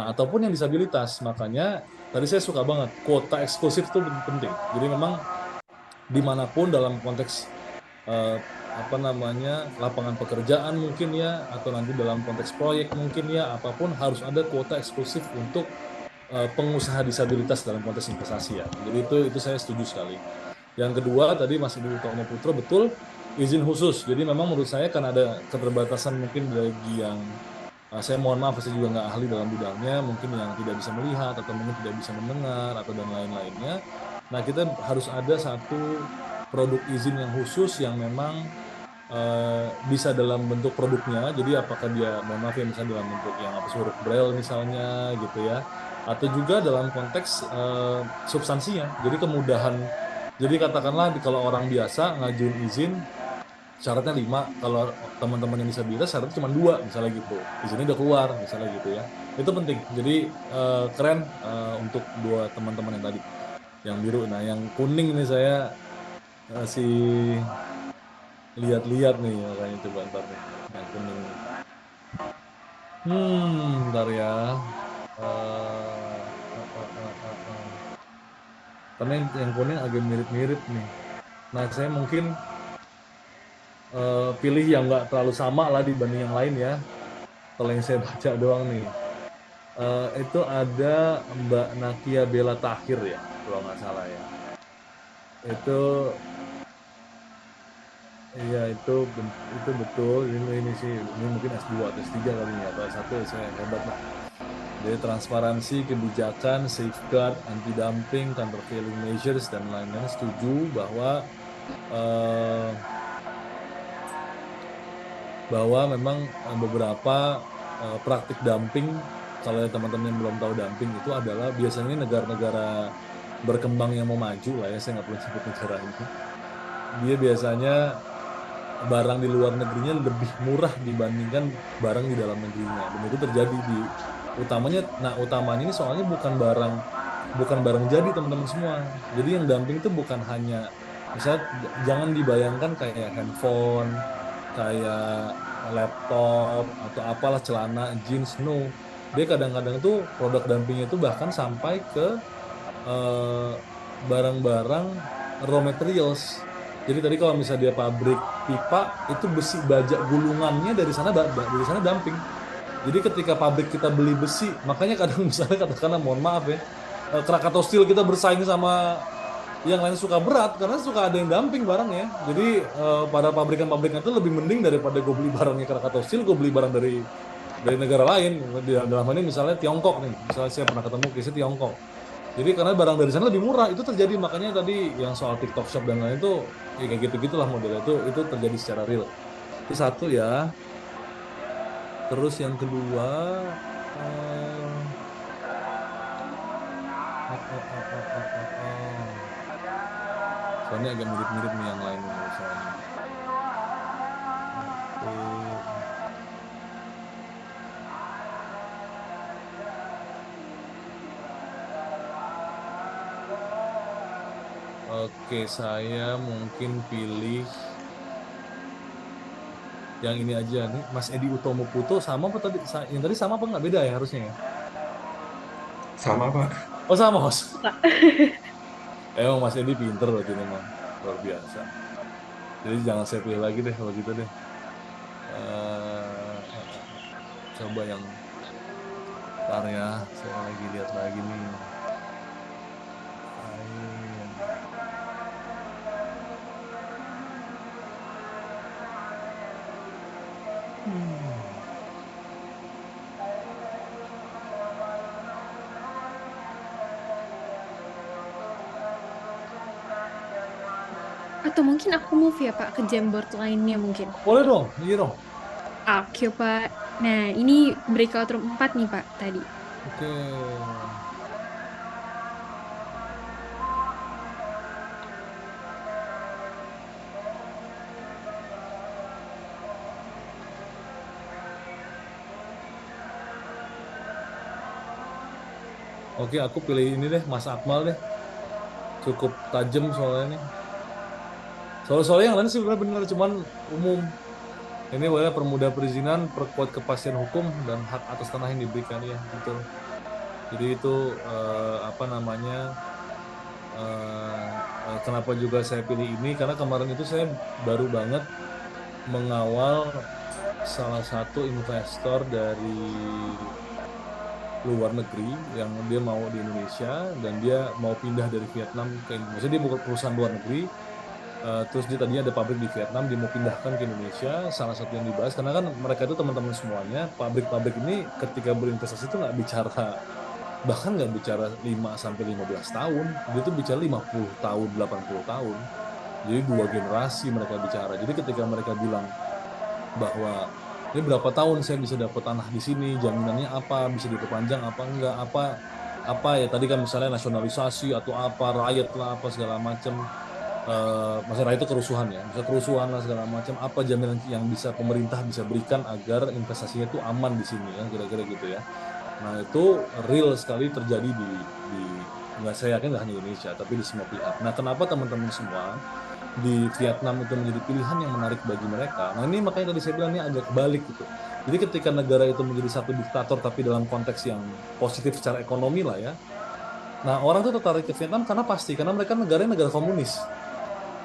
ataupun yang disabilitas. Makanya tadi saya suka banget kuota eksklusif itu penting. Jadi memang dimanapun dalam konteks lapangan pekerjaan mungkin ya, atau nanti dalam konteks proyek mungkin ya, apapun harus ada kuota eksklusif untuk pengusaha disabilitas dalam konteks investasi ya. Jadi itu saya setuju sekali. Yang kedua tadi Mas Edi Utomo Putro betul, izin khusus. Jadi memang menurut saya kan ada keterbatasan mungkin bagi yang saya mohon maaf saya juga nggak ahli dalam bidangnya, mungkin yang tidak bisa melihat atau mungkin tidak bisa mendengar atau dan lain-lainnya. Nah kita harus ada satu produk izin yang khusus yang memang bisa dalam bentuk produknya. Jadi apakah dia mohon maaf ya misalnya dalam bentuk yang apa huruf braille misalnya gitu ya, atau juga dalam konteks substansinya. Jadi kemudahan. Jadi katakanlah kalau orang biasa ngajuin izin syaratnya 5, kalau teman-teman yang disabilitas syaratnya cuma 2 misalnya gitu. Izinnya udah keluar misalnya gitu ya. Itu penting. Jadi keren untuk 2 teman-teman yang tadi yang biru. Nah, yang kuning ini saya masih lihat-lihat nih makanya coba ntar nih yang kuning. Ntar ya. Karena yang kuning agak mirip-mirip nih. Nah, saya mungkin pilih yang nggak terlalu sama lah dibanding yang lain ya. Kalau yang saya baca doang nih. Itu ada Mbak Nakia Bella Tahir ya, kalau nggak salah ya. Itu, iya itu betul. Ini sih, ini mungkin S2 atau S3 kali ya. Atau S1 saya hebat lah. Jadi transparansi, kebijakan, safeguard, anti-dumping, countervailing measures, dan lain-lain setuju eh, bahwa memang beberapa praktik dumping, kalau teman-teman yang belum tahu dumping itu adalah biasanya negara-negara berkembang yang mau maju lah ya, saya nggak perlu sebut negara ini. Dia biasanya barang di luar negerinya lebih murah dibandingkan barang di dalam negerinya. Dan itu terjadi di utamanya ini soalnya bukan barang jadi teman-teman semua. Jadi yang dumping itu bukan hanya misalnya jangan dibayangkan kayak handphone, kayak laptop atau apalah celana, jeans, no. Dia kadang-kadang tuh produk dumpingnya itu bahkan sampai ke eh, barang-barang raw materials. Jadi tadi kalau misalnya dia pabrik pipa, itu besi baja gulungannya dari sana dumping. Jadi ketika pabrik kita beli besi, makanya kadang misalnya katakanlah mohon maaf ya, Krakatau Steel kita bersaing sama yang lain suka berat karena suka ada yang dumping barangnya. Jadi pada pabrikan-pabrikan itu lebih mending daripada gue beli barangnya Krakatau Steel, gue beli barang dari negara lain. Dalam hal ini misalnya Tiongkok nih, misalnya saya pernah ketemu case Tiongkok. Jadi karena barang dari sana lebih murah, itu terjadi. Makanya tadi yang soal TikTok Shop dan lain itu ya kayak gitu-gitulah modelnya itu terjadi secara real. Itu satu ya. Terus yang kedua, eh, soalnya agak mirip-mirip nih yang lain ini soalnya. Oke, saya mungkin pilih yang ini aja nih, Mas Edi Utomo Puto sama apa tadi? Yang tadi sama apa nggak beda ya harusnya ya? Sama, Pak. Oh sama Mas. Pak. Emang Mas Edi pinter loh ini mah luar biasa. Jadi jangan saya pilih lagi deh kalau gitu deh. Eh, coba yang ntar ya, saya lagi lihat lagi nih. Atau mungkin aku move ya Pak ke Jamboard lainnya mungkin. Boleh dong, iya dong. Oke Pak. Nah ini breakout room 4 nih Pak tadi. Oke. Oke, aku pilih ini deh, Mas Akmal deh. Cukup tajam soalnya nih. Soalnya yang lain sih benar-benar cuman umum. Ini boleh permudah perizinan, perkuat kepastian hukum dan hak atas tanah yang diberikan ya, betul. Jadi itu apa namanya, kenapa juga saya pilih ini, karena kemarin itu saya baru banget mengawal salah satu investor dari luar negeri yang dia mau di Indonesia dan dia mau pindah dari Vietnam ke Indonesia. Dia buka perusahaan luar negeri, terus dia tadinya ada pabrik di Vietnam, dia mau pindahkan ke Indonesia. Salah satu yang dibahas, karena kan mereka itu teman-teman semuanya, pabrik-pabrik ini ketika berinvestasi itu nggak bicara, bahkan nggak bicara 5 sampai 15 tahun, dia tuh bicara 50 tahun, 80 tahun. Jadi 2 generasi mereka bicara. Jadi ketika mereka bilang bahwa ini berapa tahun saya bisa dapat tanah di sini, jaminannya apa, bisa diperpanjang apa enggak, apa ya tadi kan misalnya nasionalisasi atau apa, rakyat lah apa segala macam, masalah itu kerusuhan ya, misalnya kerusuhan lah segala macam, apa jaminan yang bisa pemerintah bisa berikan agar investasinya itu aman di sini kan, kira-kira gitu ya. Nah itu real sekali terjadi di nggak, saya yakin nggak hanya Indonesia tapi di semua pihak. Nah kenapa teman-teman semua di Vietnam itu menjadi pilihan yang menarik bagi mereka? Nah ini makanya tadi saya bilang ini agak kebalik gitu. Jadi ketika negara itu menjadi satu diktator tapi dalam konteks yang positif secara ekonomi lah ya. Nah orang tuh tertarik ke Vietnam karena pasti karena mereka negaranya negara komunis.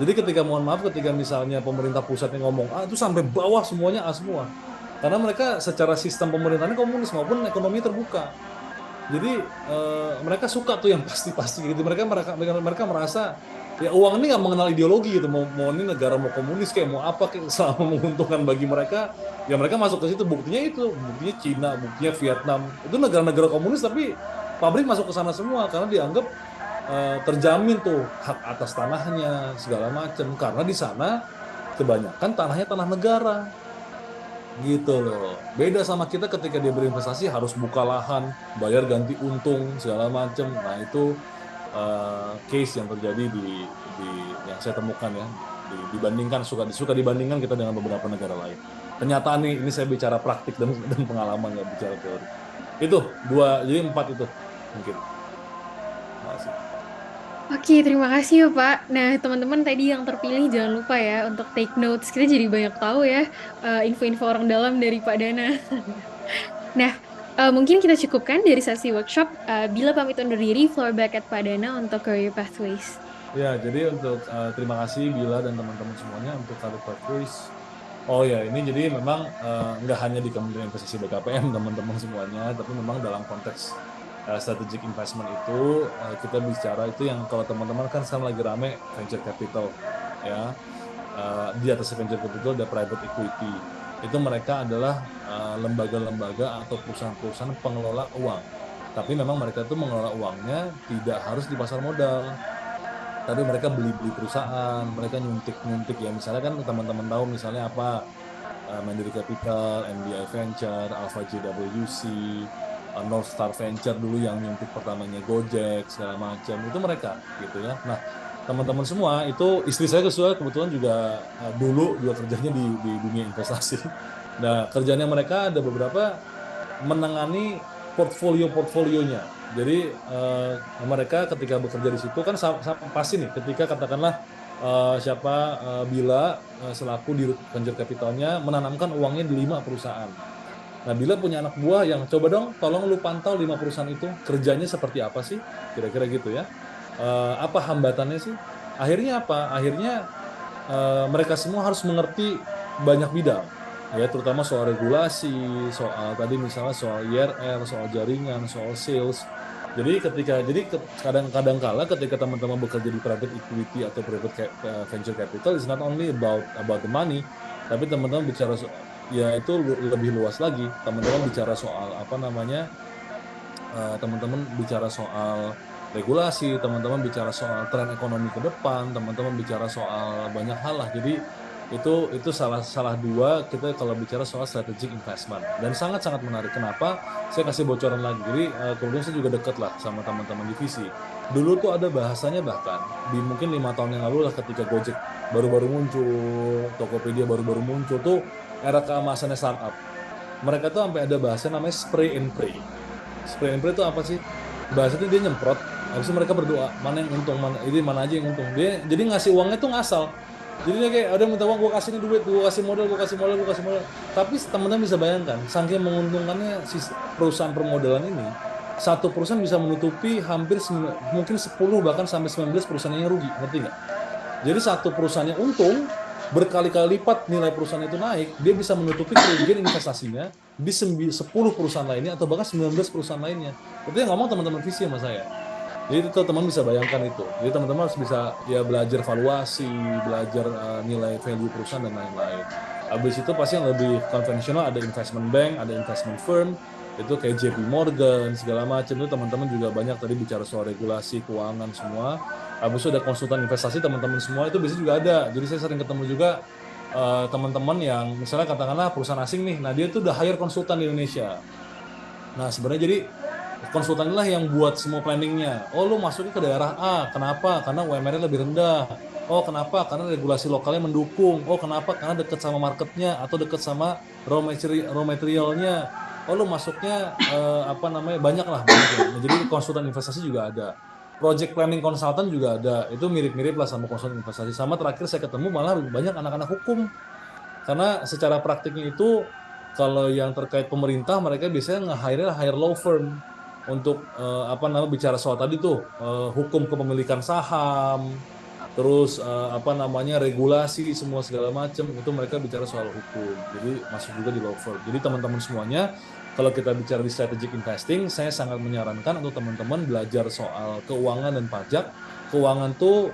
Jadi ketika mohon maaf ketika misalnya pemerintah pusatnya ngomong A itu sampai bawah semuanya A semua. Karena mereka secara sistem pemerintahannya komunis maupun ekonomi terbuka. Jadi mereka suka tuh yang pasti-pasti gitu. Mereka merasa ya uang ini nggak mengenal ideologi gitu. Mau ini negara mau komunis kayak mau apa kayak selama menguntungkan bagi mereka, ya mereka masuk ke situ. Buktinya itu, buktinya Cina, buktinya Vietnam. Itu negara-negara komunis tapi pabrik masuk ke sana semua karena dianggap terjamin tuh hak atas tanahnya segala macam. Karena di sana kebanyakan tanahnya tanah negara. Gitu loh. Beda sama kita ketika dia berinvestasi harus buka lahan, bayar ganti untung segala macam. Nah, itu case yang terjadi di yang saya temukan ya. Dibandingkan suka dibandingkan kita dengan beberapa negara lain. Kenyataan nih, ini saya bicara praktik dan pengalaman nggak bicara teori. Itu dua, jadi 4 itu mungkin. Makasih. Oke, terima kasih ya Pak. Nah, teman-teman tadi yang terpilih jangan lupa ya untuk take notes. Kita jadi banyak tahu ya info-info orang dalam dari Pak Dana. Nah, mungkin kita cukupkan dari sesi workshop. Bila pamit undur diri, floor back at Pak Dana untuk Career Pathways. Ya, jadi untuk terima kasih Bila dan teman-teman semuanya untuk Career Pathways. Oh ya, ini jadi memang nggak hanya di Kementerian Investasi BKPM teman-teman semuanya, tapi memang dalam konteks strategic investment itu kita bicara itu yang kalau teman-teman kan sekarang lagi rame venture capital ya. Di atas venture capital ada private equity. Itu mereka adalah lembaga-lembaga atau perusahaan-perusahaan pengelola uang. Tapi memang mereka itu mengelola uangnya tidak harus di pasar modal. Tapi mereka beli-beli perusahaan, mereka nyuntik-nyuntik ya. Misalnya kan teman-teman tahu misalnya apa, Mandiri Capital, NBI Venture, Alpha JWC, North Star Venture dulu yang nyuntik pertamanya Gojek, segala macam. Itu mereka gitu ya. Nah, teman-teman semua itu istri saya kebetulan juga dulu juga kerjanya di dunia investasi. Nah, kerjanya mereka ada beberapa menangani portfolionya. Jadi mereka ketika bekerja di situ kan pasti nih ketika katakanlah Bila selaku di venture capitalnya menanamkan uangnya di 5 perusahaan. Nah, Bila punya anak buah yang coba dong tolong lu pantau 5 perusahaan itu kerjanya seperti apa sih? Kira-kira gitu ya. Apa hambatannya sih? Akhirnya apa? Akhirnya mereka semua harus mengerti banyak bidang ya, terutama soal regulasi, soal tadi misalnya soal IRR, soal jaringan, soal sales. Jadi kadang-kadang kala ketika teman-teman bekerja di private equity atau private venture capital, it's not only about the money, tapi teman-teman bicara ya itu lebih luas lagi. Teman-teman bicara soal apa namanya? Teman-teman bicara soal regulasi, teman-teman bicara soal tren ekonomi ke depan, teman-teman bicara soal banyak hal lah. Jadi itu salah dua kita kalau bicara soal strategic investment dan sangat-sangat menarik. Kenapa? Saya kasih bocoran lagi. Jadi kemudian saya juga dekat lah sama teman-teman divisi. Dulu tuh ada bahasanya bahkan di mungkin 5 tahun yang lalu lah ketika Gojek baru-baru muncul, Tokopedia baru-baru muncul tuh era keemasannya startup. Mereka tuh sampai ada bahasa namanya spray and pray. Spray and pray itu apa sih? Bahasanya dia nyemprot, habis itu mereka berdoa, mana yang untung, mana aja yang untung. Dia jadi ngasih uangnya tuh ngasal. Jadi dia kayak ada minta uang, gue kasih nih duit, gue kasih modal. Tapi teman-teman bisa bayangkan, saking menguntungkannya si perusahaan permodalan ini, satu perusahaan bisa menutupi hampir mungkin 10 bahkan sampai 19 perusahaannya rugi, ngerti nggak? Jadi satu perusahaannya untung, berkali-kali lipat nilai perusahaan itu naik, dia bisa menutupi kerugian investasinya di 10 perusahaan lainnya atau bahkan 19 perusahaan lainnya. Itu yang ngomong teman-teman visi sama saya. Jadi itu teman bisa bayangkan itu. Jadi teman-teman harus bisa ya belajar valuasi, belajar nilai value perusahaan dan lain-lain. Habis itu pasti yang lebih konvensional ada investment bank, ada investment firm, itu kayak JP Morgan, segala macam. Itu teman-teman juga banyak tadi bicara soal regulasi, keuangan semua. Habis itu ada konsultan investasi, teman-teman semua itu biasanya juga ada. Jadi saya sering ketemu juga teman-teman yang misalnya katakanlah perusahaan asing nih, nah dia tuh udah hire konsultan di Indonesia. Nah sebenarnya jadi konsultan inilah yang buat semua planningnya. Oh lu masuknya ke daerah A, kenapa? Karena UMR-nya lebih rendah. Oh kenapa? Karena regulasi lokalnya mendukung. Oh kenapa? Karena dekat sama marketnya atau dekat sama raw materialnya. Oh lu masuknya apa namanya banyak lah banyak ya. Nah, jadi konsultan investasi juga ada. Project planning consultant juga ada. Itu mirip-mirip lah sama konsultan investasi. Sama terakhir saya ketemu malah banyak anak-anak hukum. Karena secara praktiknya itu kalau yang terkait pemerintah mereka biasanya hire law firm untuk apa namanya bicara soal tadi tuh hukum kepemilikan saham, terus apa namanya regulasi semua segala macam itu mereka bicara soal hukum. Jadi masuk juga di law firm. Jadi teman-teman semuanya kalau kita bicara di strategic investing, saya sangat menyarankan untuk teman-teman belajar soal keuangan dan pajak. Keuangan tuh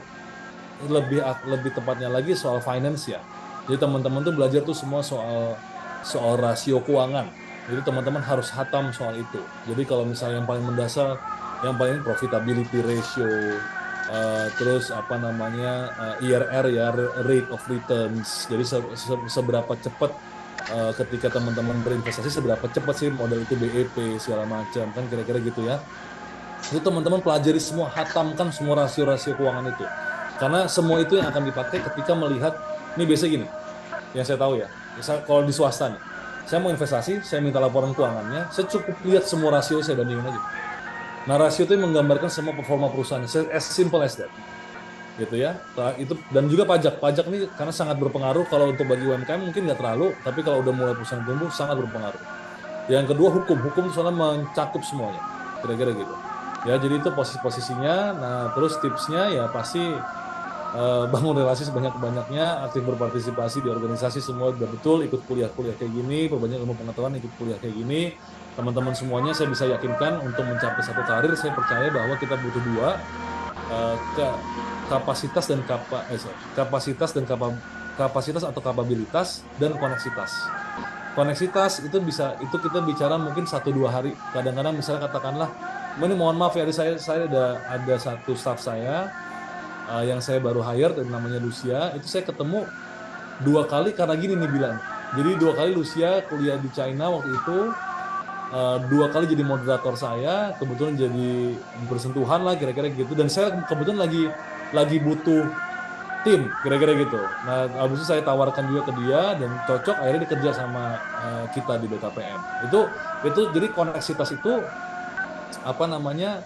lebih tepatnya lagi soal finance ya. Jadi teman-teman tuh belajar tuh semua soal rasio keuangan. Jadi teman-teman harus hatam soal itu. Jadi kalau misalnya yang paling mendasar, yang paling profitability ratio, terus apa namanya IRR ya, rate of returns. Jadi seberapa cepat ketika teman-teman berinvestasi, seberapa cepat sih modal itu BEP segala macam kan kira-kira gitu ya. Itu teman-teman pelajari semua, hatamkan semua rasio-rasio keuangan itu. Karena semua itu yang akan dipakai ketika melihat, ini biasa gini, yang saya tahu ya, kalau di swasta nih, saya mau investasi, saya minta laporan keuangannya, saya cukup lihat semua rasio, saya bandingin aja. Nah, rasio itu menggambarkan semua performa perusahaan, as simple as that. Gitu ya. Nah, itu dan juga pajak. Pajak ini karena sangat berpengaruh kalau untuk bagi UMKM mungkin nggak terlalu, tapi kalau udah mulai perusahaan tumbuh sangat berpengaruh. Yang kedua hukum. Hukum itu soalnya mencakup semuanya. Kira-kira gitu. Ya, jadi itu posisi-posisinya. Nah, terus tipsnya ya pasti bangun relasi sebanyak-banyaknya, aktif berpartisipasi di organisasi semua udah betul, ikut kuliah-kuliah kayak gini, perbanyak ilmu pengetahuan, ikut kuliah kayak gini. Teman-teman semuanya saya bisa yakinkan untuk mencapai satu karir, saya percaya bahwa kita butuh dua, kapasitas atau kapabilitas dan koneksitas. Koneksitas itu kita bicara mungkin 1-2 hari. Kadang-kadang misalnya katakanlah, ini mohon maaf ya, saya ada satu staff saya yang saya baru hire, namanya Lucia, itu saya ketemu 2 kali karena gini nih bilang. Jadi 2 kali Lucia kuliah di China waktu itu, 2 kali jadi moderator saya, kebetulan jadi bersentuhan lah kira-kira gitu. Dan saya kebetulan lagi butuh tim kira-kira gitu. Nah, habis itu saya tawarkan juga ke dia dan cocok, akhirnya dikerja sama kita di BKPM. Itu jadi koneksitas itu apa namanya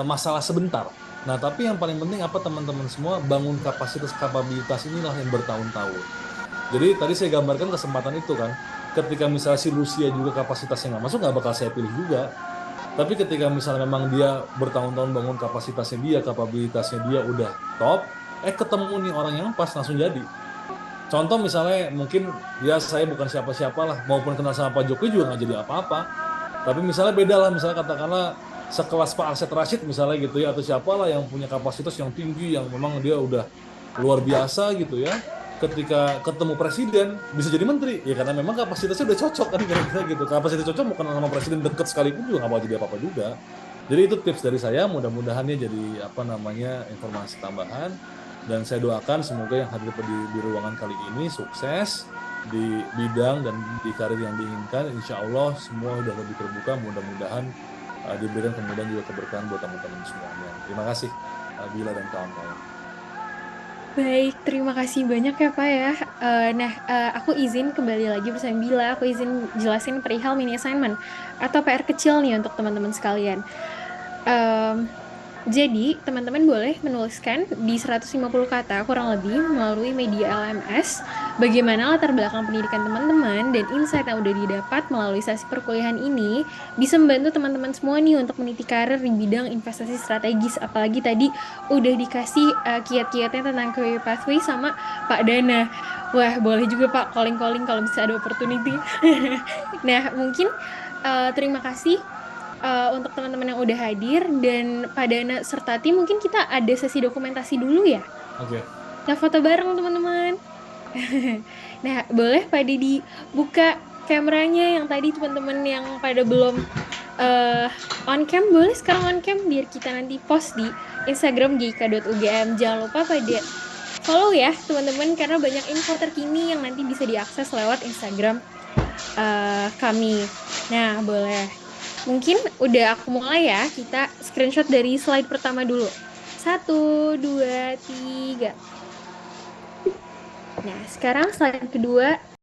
masalah sebentar. Nah, tapi yang paling penting apa teman-teman semua bangun kapabilitas inilah yang bertahun-tahun. Jadi tadi saya gambarkan kesempatan itu kan, ketika misalnya si Lucia juga kapasitasnya nggak masuk, nggak bakal saya pilih juga. Tapi ketika misalnya memang dia bertahun-tahun bangun kapasitasnya dia, kapabilitasnya dia udah top, ketemu nih orang yang pas langsung jadi. Contoh misalnya mungkin ya saya bukan siapa-siapa lah, maupun kenal sama Pak Jokowi juga nggak jadi apa-apa. Tapi misalnya beda lah, misalnya katakanlah sekelas Pak Arsyad Rashid misalnya gitu ya, atau siapalah yang punya kapasitas yang tinggi, yang memang dia udah luar biasa gitu ya. Ketika ketemu presiden bisa jadi menteri ya karena memang kapasitasnya udah cocok kan kira-kira gitu. Kapasitas cocok bukan sama presiden deket sekalipun juga nggak mau jadi apa-apa juga. Jadi itu tips dari saya, mudah-mudahan ya jadi apa namanya informasi tambahan, dan saya doakan semoga yang hadir di ruangan kali ini sukses di bidang dan di karir yang diinginkan. Insya Allah semua udah lebih terbuka, mudah-mudahan diberikan kemudahan juga keberkahan buat teman-teman semuanya. Terima kasih Bila dan kawan-kawan. Baik, terima kasih banyak ya Pak ya. Aku izin kembali lagi bersama Bila. Aku izin jelasin perihal mini assignment atau PR kecil nih untuk teman-teman sekalian. Em, Jadi, teman-teman boleh menuliskan di 150 kata kurang lebih melalui media LMS bagaimana latar belakang pendidikan teman-teman dan insight yang udah didapat melalui sesi perkuliahan ini bisa membantu teman-teman semua nih untuk meniti karir di bidang investasi strategis. Apalagi tadi udah dikasih kiat-kiatnya tentang career pathway sama Pak Dana. Wah, boleh juga Pak calling-calling kalau bisa ada opportunity. Nah, mungkin terima kasih untuk teman-teman yang udah hadir dan Pak Dana serta tim mungkin kita ada sesi dokumentasi dulu ya. Oke. Kita foto bareng teman-teman. Nah, boleh Pak Didi buka kameranya yang tadi teman-teman yang pada belum eh on cam, boleh sekarang on cam biar kita nanti post di Instagram gk.ugm. Jangan lupa pada follow ya teman-teman karena banyak info terkini yang nanti bisa diakses lewat Instagram kami. Nah, boleh. Mungkin udah aku mulai ya. Kita screenshot dari slide pertama dulu. 1, 2, 3. Nah, sekarang slide kedua